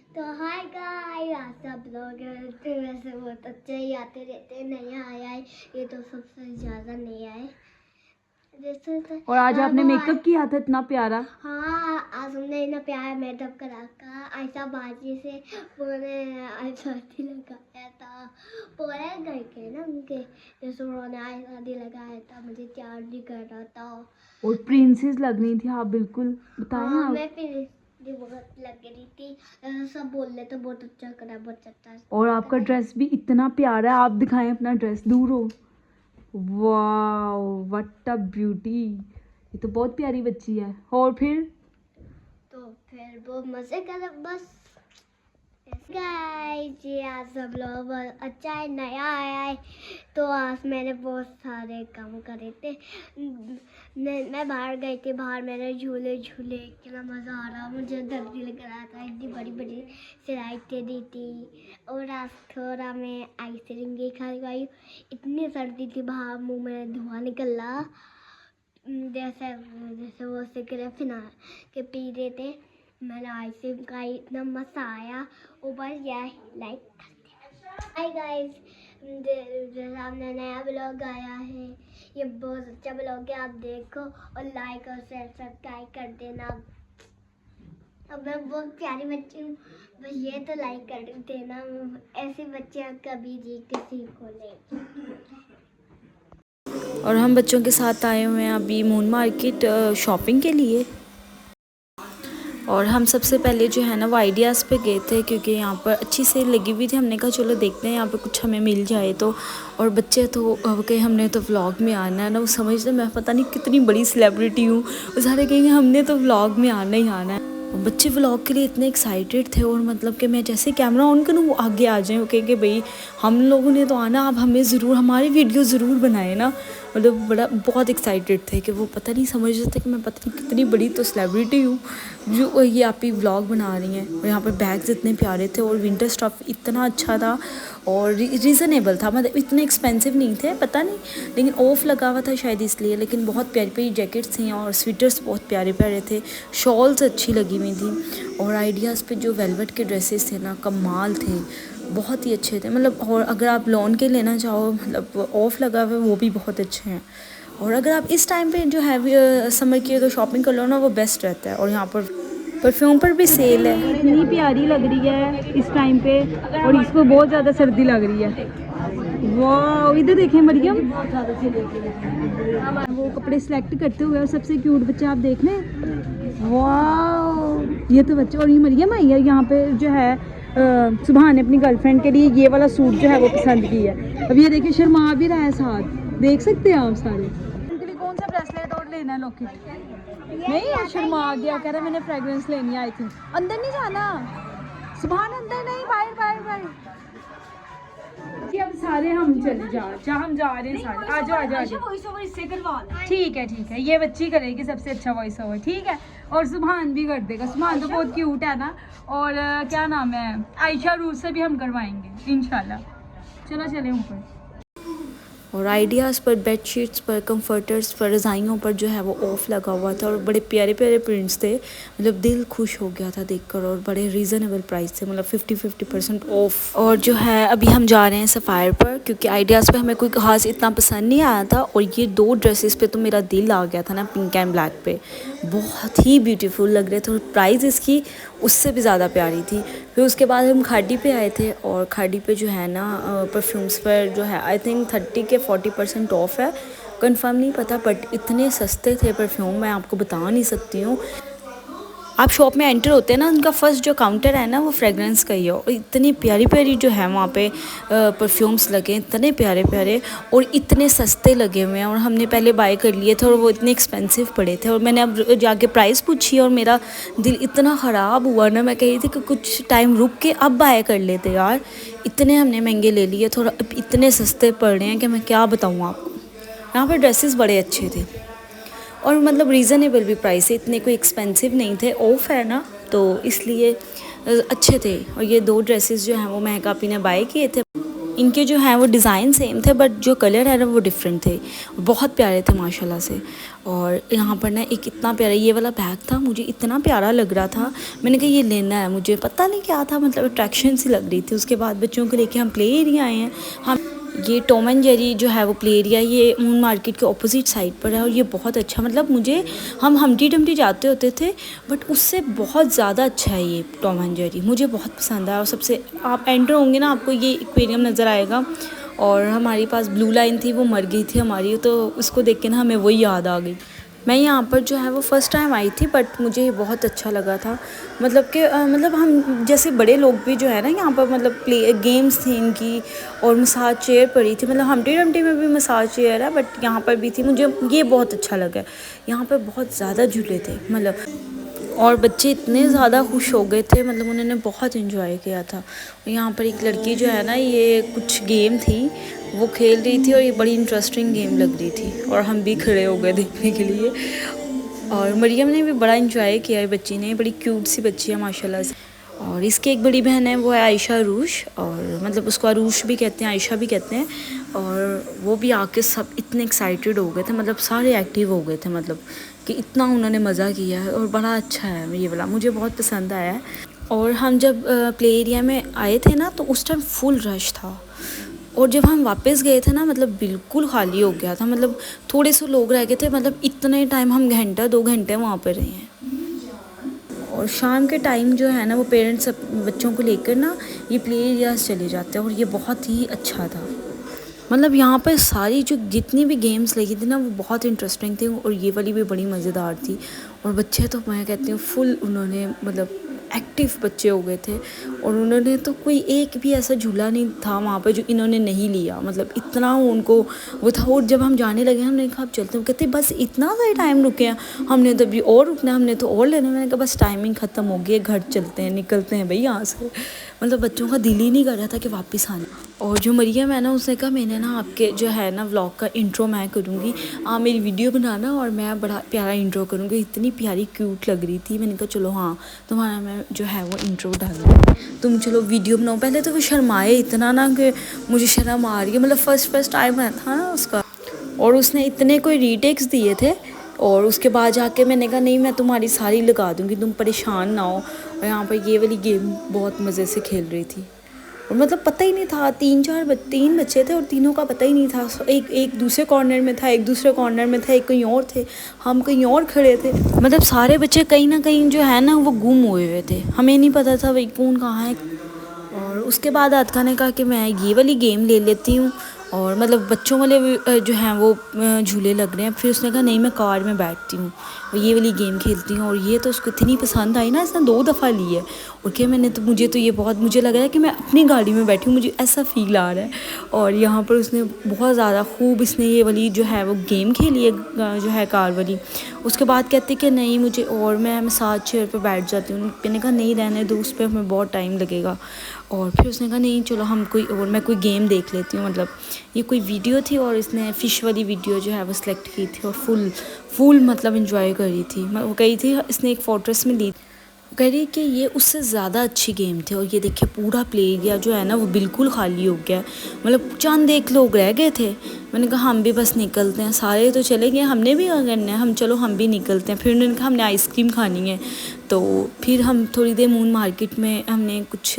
तो hi guys, आज सब लोग वैसे बहुत अच्छे ही आते रहते हैं, नया आया है ये तो सबसे ज़्यादा नया है जैसे तो। और आज आपने मेकअप किया था इतना प्यारा। हाँ, आज हमने इतना प्यारा मेकअप करा का ऐसा बाजी से पूरे ऐसा लगाया था पूरे घर के ना उनके, जैसे उन्होंने ऐसा लगाया था, मुझे तैयार भी कर रहा था और प्रिंसेस लग रही थी आप, बिल्कुल बताएं हाँ, आप। मैं फिर बहुत लग रही थी, सब बोल रहे थे बहुत अच्छा करा, बहुत अच्छा। और आपका ड्रेस भी इतना प्यारा है, आप दिखाएं अपना ड्रेस, दूर हो। वाओ व्हाट अ ब्यूटी, ये तो बहुत प्यारी बच्ची है। और फिर वो मजे कर बस। गाइस ये आज सब लोग अच्छा है, नया आया है तो आज मैंने बहुत सारे काम करे थे। मैं बाहर गई थी, बाहर मैंने झूले झूले, कितना मज़ा आ रहा, मुझे डर भी लग रहा था, इतनी बड़ी बड़ी स्लाइडें दी थी। और आज थोड़ा मैं आइसक्रीम भी खा गई, इतनी सर्दी थी, बाहर मुंह में धुआं निकल रहा, जैसे जैसे वो सिगरेट फिना के पी रहे थे। मैंने आइसक्रीम का इतना मज़ा आया, ऊपर यह लाइक करते हैं। हाय गाइस, सामने नया ब्लॉग आया है, ये बहुत अच्छा ब्लॉग है, आप देखो और लाइक और शेयर सब्सक्राइब कर देना। अब मैं बहुत प्यारी बच्ची हूँ, बस ये तो लाइक कर देना, ऐसे बच्चे कभी जी किसी को नहीं। और हम बच्चों के साथ आए हुए हैं अभी मून मार्केट शॉपिंग के लिए। और हम सबसे पहले जो है ना वो आइडियाज़ पे गए थे, क्योंकि यहाँ पर अच्छी सेल लगी हुई थी। हमने कहा चलो देखते हैं यहाँ पे कुछ हमें मिल जाए तो। और बच्चे तो कहे हमने तो व्लॉग में आना है ना, वो समझते मैं पता नहीं कितनी बड़ी सेलिब्रिटी हूँ, वो सारे कहेंगे हमने तो व्लॉग में आना ही आना है। बच्चे व्लॉग के लिए इतने एक्साइटेड थे, और मतलब कि मैं जैसे कैमरा ऑन करूँ वो आगे आ जाएँ, वो कहेंगे भाई हम लोगों ने तो आना, अब हमें ज़रूर हमारी वीडियो ज़रूर बनाए ना। मतलब बहुत एक्साइटेड थे कि वो पता नहीं समझ रहे थे कि मैं पता नहीं कितनी बड़ी तो सेलिब्रिटी हूँ जो ये आप ही व्लॉग बना रही हैं। और यहाँ पर बैग्स इतने प्यारे थे, और विंटर स्टफ इतना अच्छा था और रीज़नेबल था, मतलब इतने एक्सपेंसिव नहीं थे, पता नहीं, लेकिन ऑफ लगा हुआ था शायद इसलिए। लेकिन बहुत प्यारी प्यारी जैकेट्स थी और स्वेटर्स बहुत प्यारे प्यारे थे, शॉल्स अच्छी लगी हुई थी। और आइडियाज़ पे जो वेलवेट के ड्रेसेस थे ना कमाल थे, बहुत ही अच्छे थे मतलब। और अगर आप लॉन के लेना चाहो, मतलब ऑफ लगा हुआ है, वो भी बहुत अच्छे हैं। और अगर आप इस टाइम पे जो है समर की तो शॉपिंग कर लो ना, वो बेस्ट रहता है। और यहाँ पर परफ्यूम पर भी सेल है, इतनी प्यारी लग रही है इस टाइम पे, और इसको बहुत ज़्यादा सर्दी लग रही है। वाह इधर देखें मरियम, वो कपड़े सिलेक्ट करते हुए, और सबसे क्यूट बच्चे आप देख लें। वाह ये तो बच्चे, और ये मरियम आई है यहाँ पे जो है सुबह ने अपनी गर्लफ्रेंड के लिए ये वाला सूट जो है वो पसंद की है। अब ये देखिए शर्मा भी रहा है साथ, देख सकते हैं आप सारे। उनके लिए कौन सा ब्रेसलेट और लेना है, लॉकेट नहीं, शर्मा आ गया, कह रहा मैंने फ्रेग्रेंस लेनी है। आई थिंक अंदर नहीं जाना, सुबह अंदर नहीं, बाहर बाहर बाहर। अब सारे हम चले जहाँ हम जा रहे हैं सारे, आ जाओ आ जाओ। ठीक है, ये बच्ची करेगी सबसे अच्छा वॉइस ओवर, ठीक है। और सुभान भी कर देगा, सुभान तो बहुत क्यूट है ना। और क्या नाम है, आयशा रूर से भी हम करवाएंगे इंशाल्लाह। चलो चले ऊपर। और आइडियाज़ पर, बेडशीट्स पर, कंफर्टर्स पर, रज़ाइयों पर जो है वो ऑफ़ लगा हुआ था, और बड़े प्यारे प्यारे प्रिंट्स थे, मतलब दिल खुश हो गया था देखकर। और बड़े रीज़नेबल प्राइस थे, मतलब 50% ऑफ़। और जो है अभी हम जा रहे हैं सफ़ायर पर, क्योंकि आइडियाज़ पे हमें कोई खास इतना पसंद नहीं आया था। और ये दो ड्रेसेस पे तो मेरा दिल आ गया था ना, पिंक एंड ब्लैक पे, बहुत ही ब्यूटीफुल लग रहे थे, और प्राइस इसकी उससे भी ज़्यादा प्यारी थी। फिर उसके बाद हम खाड़ी पे आए थे, और खाड़ी पे जो है ना परफ्यूम्स पर जो है आई थिंक 30 के 40% ऑफ है, कंफर्म नहीं पता, बट इतने सस्ते थे परफ्यूम, मैं आपको बता नहीं सकती हूँ। आप शॉप में एंटर होते हैं ना, उनका फर्स्ट जो काउंटर है ना वो फ्रेगरेंस का ही है, और इतनी प्यारी प्यारी जो है वहाँ पे परफ्यूम्स लगे, इतने प्यारे प्यारे और इतने सस्ते लगे हुए हैं। और हमने पहले बाय कर लिए थे, और वो इतने एक्सपेंसिव पड़े थे, और मैंने अब जाके प्राइस पूछी, और मेरा दिल इतना ख़राब हुआ ना, मैं कह रही थी कि कुछ टाइम रुक के अब बाय कर लेते यार, इतने हमने महंगे ले लिए, थोड़ा इतने सस्ते पड़ रहे हैं कि मैं क्या बताऊँ आपको। यहाँ पर ड्रेसेस बड़े अच्छे थे, और मतलब रीज़नेबल भी प्राइस है, इतने कोई एक्सपेंसिव नहीं थे, ऑफ है ना तो इसलिए अच्छे थे। और ये दो ड्रेसेस जो हैं वो महकापी ने बाय किए थे। इनके जो हैं वो डिज़ाइन सेम थे बट जो कलर है ना वो डिफरेंट थे, बहुत प्यारे थे माशाल्लाह से। और यहाँ पर ना एक इतना प्यारा ये वाला बैग था, मुझे इतना प्यारा लग रहा था, मैंने कहा ये लेना है, मुझे पता नहीं क्या था, मतलब अट्रैक्शन सी लग रही थी। उसके बाद बच्चों को लेके हम प्ले एरिया आए हैं। हम ये टॉम एंड जेरी जो है वो प्ले एरिया ये मून मार्केट के ऑपोजिट साइड पर है और ये बहुत अच्छा, मतलब मुझे हम हमटी डमटी जाते होते थे बट उससे बहुत ज़्यादा अच्छा है ये टॉम एंड जेरी, मुझे बहुत पसंद आया। और सबसे आप एंटर होंगे ना आपको ये एक्वेरियम नज़र आएगा और हमारे पास ब्लू लाइन थी वो मर गई थी हमारी, तो उसको देख के ना हमें वही याद आ गई। मैं यहाँ पर जो है वो फ़र्स्ट टाइम आई थी बट मुझे ये बहुत अच्छा लगा था, मतलब कि मतलब हम जैसे बड़े लोग भी जो है ना यहाँ पर मतलब प्ले गेम्स थी इनकी और मसाज चेयर पड़ी थी, मतलब हमटी डमटी में भी मसाज चेयर है बट यहाँ पर भी थी, मुझे ये बहुत अच्छा लगा। यहाँ पर बहुत ज़्यादा झूले थे मतलब, और बच्चे इतने ज़्यादा खुश हो गए थे, मतलब उन्होंने बहुत इन्जॉय किया था। और यहाँ पर एक लड़की जो है ना ये कुछ गेम थी वो खेल रही थी और ये बड़ी इंटरेस्टिंग गेम लग रही थी और हम भी खड़े हो गए देखने के लिए। और मरियम ने भी बड़ा इंजॉय किया है, बच्ची ने, बड़ी क्यूट सी बच्ची है माशाल्लाह से। और इसकी एक बड़ी बहन है वो है आयशा अरूश, और मतलब उसको अरूश भी कहते हैं, आयशा भी कहते हैं। और वो भी आके सब इतने एक्साइटेड हो गए थे, मतलब सारे एक्टिव हो गए थे, मतलब कि इतना उन्होंने मज़ा किया है और बड़ा अच्छा है ये वाला, मुझे बहुत पसंद आया है। और हम जब प्ले एरिया में आए थे ना तो उस टाइम फुल रश था और जब हम वापस गए थे ना मतलब बिल्कुल खाली हो गया था, मतलब थोड़े से लोग रह गए थे, मतलब इतने टाइम हम घंटा 2 घंटे वहाँ पर रहे हैं। और शाम के टाइम जो है ना वो पेरेंट्स बच्चों को लेकर ना ये प्ले एरियाज चले जाते हैं और ये बहुत ही अच्छा था। मतलब यहाँ पर सारी जो जितनी भी गेम्स लगी थी ना वो बहुत इंटरेस्टिंग थी और ये वाली भी बड़ी मज़ेदार थी। और बच्चे तो मैं कहती हूँ फुल उन्होंने मतलब एक्टिव बच्चे हो गए थे और उन्होंने तो कोई एक भी ऐसा झूला नहीं था वहाँ पर जो इन्होंने नहीं लिया, मतलब इतना उनको वो था। और जब हम जाने लगे हमने कहा अब चलते हैं, कहते बस इतना सा टाइम रुके हैं, हमने तो अभी और रुकना, हमने तो और लेना। मैंने कहा बस टाइमिंग ख़त्म हो गई है, घर चलते हैं, निकलते हैं भाई यहाँ से। मतलब बच्चों का दिल ही नहीं कर रहा था कि वापस आने। और जो मरियम है ना उसने कहा मैंने ना आपके जो है ना व्लॉग का इंट्रो मैं करूँगी, आप मेरी वीडियो बनाना और मैं बड़ा प्यारा इंट्रो करूँगी। इतनी प्यारी क्यूट लग रही थी, मैंने कहा चलो हाँ तुम्हारा मैं जो है वो इंट्रो डालूँगी, तुम चलो वीडियो बनाओ। पहले तो वो शर्माए इतना ना कि मुझे शर्म आ रही है, मतलब फर्स्ट टाइम था ना उसका, और उसने इतने कोई रीटेक्स दिए थे। और उसके बाद जाके मैंने कहा नहीं मैं तुम्हारी सारी लगा दूँगी, तुम परेशान ना हो। और यहाँ पर ये वाली गेम बहुत मज़े से खेल रही थी और मतलब पता ही नहीं था, 3 बच्चे थे और तीनों का पता ही नहीं था। एक दूसरे कॉर्नर में था, एक दूसरे कॉर्नर में था, एक कहीं और थे, हम कहीं और खड़े थे। मतलब सारे बच्चे कहीं ना कहीं जो है ना वो गुम हुए थे, हमें नहीं पता था भाई कौन कहाँ है। और उसके बाद आदका ने कहा कि मैं ये वाली गेम ले लेती हूँ और मतलब बच्चों वाले जो हैं वो झूले लग रहे हैं। फिर उसने कहा नहीं मैं कार में बैठती हूँ और ये वाली गेम खेलती हूँ। और ये तो उसको इतनी पसंद आई ना, इसने 2 दफ़ा ली है। और क्या मैंने तो मुझे तो ये बहुत मुझे लग रहा है कि मैं अपनी गाड़ी में बैठी हूँ, मुझे ऐसा फील आ रहा है। और यहाँ पर उसने बहुत ज़्यादा खूब इसने ये वाली जो है वो गेम खेली है जो है कार वाली। उसके बाद कहती कि नहीं मुझे और मैं मसाज चेयर पर बैठ जाती हूँ। मैंने कहा नहीं रहने दो, उस पर हमें बहुत टाइम लगेगा। और फिर उसने कहा नहीं चलो हम मैं कोई गेम देख लेती हूँ। मतलब ये कोई वीडियो थी और इसने फ़िश वाली वीडियो जो है वो सिलेक्ट की थी और फुल मतलब इंजॉय कर रही थी। वो कही थी इसने एक फोर्ट्रेस में ली, कह रही कि ये उससे ज़्यादा अच्छी गेम थी। और ये देखिए पूरा प्ले एरिया जो है ना वो बिल्कुल खाली हो गया, मतलब चंद एक लोग रह गए थे। मैंने कहा हम भी बस निकलते हैं, सारे तो चले गए, हमने भी क्या करना है, हम चलो हम भी निकलते हैं। फिर उन्होंने कहा हमने आइसक्रीम खानी है, तो फिर हम थोड़ी देर मून मार्केट में हमने कुछ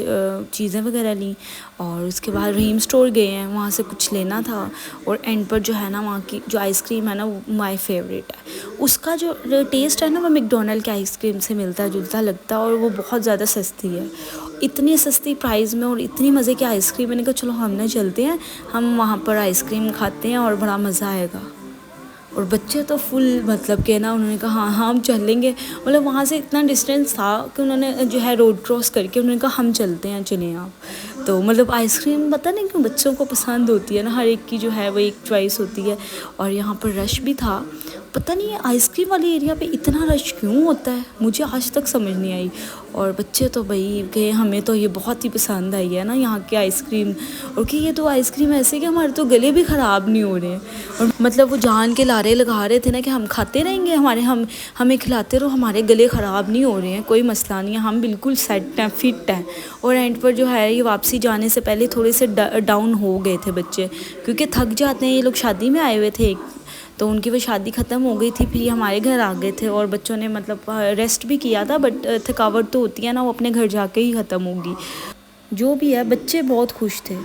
चीज़ें वगैरह ली और उसके बाद रहीम स्टोर गए हैं, वहाँ से कुछ लेना था। और एंड पर जो है ना वहाँ की जो आइसक्रीम है ना वो माय फेवरेट है, उसका जो टेस्ट है ना वो मैकडोनल्ड के आइसक्रीम से मिलता जुलता लगता है और वो बहुत ज़्यादा सस्ती है, इतनी सस्ती प्राइस में और इतनी मज़े की आइसक्रीम। मैंने कहा चलो हमने चलते हैं, हम वहाँ पर आइसक्रीम खाते हैं और बड़ा मज़ा आएगा। और बच्चे तो फुल मतलब के ना उन्होंने कहा हाँ हम चलेंगे, मतलब वहाँ से इतना डिस्टेंस था कि उन्होंने जो है रोड क्रॉस करके उन्होंने कहा हम चलते हैं चलें आप। तो मतलब आइसक्रीम पता नहीं क्यों बच्चों को पसंद होती है ना, हर एक की जो है वो एक चॉइस होती है। और यहाँ पर रश भी था पता नहीं है आइसक्रीम वाले एरिया पे इतना रश क्यों होता है, मुझे आज तक समझ नहीं आई। और बच्चे तो भाई कहे हमें तो ये बहुत ही पसंद आई है ना यहाँ की आइसक्रीम, और कि ये तो आइसक्रीम ऐसे कि हमारे तो गले भी ख़राब नहीं हो रहे हैं। और मतलब वो जान के लारे लगा रहे थे ना कि हम खाते रहेंगे, हमें खिलाते रहो, हमारे गले ख़राब नहीं हो रहे हैं, कोई मसला नहीं है, हम बिल्कुल सेट हैं, फिट हैं। और एंड पर जो है ये वापसी जाने से पहले थोड़े से डाउन हो गए थे बच्चे, क्योंकि थक जाते हैं। ये लोग शादी में आए हुए थे तो उनकी वो शादी ख़त्म हो गई थी, फिर ये हमारे घर आ गए थे और बच्चों ने मतलब रेस्ट भी किया था, बट थकावट तो होती है ना, वो अपने घर जाके ही ख़त्म होगी। जो भी है बच्चे बहुत खुश थे।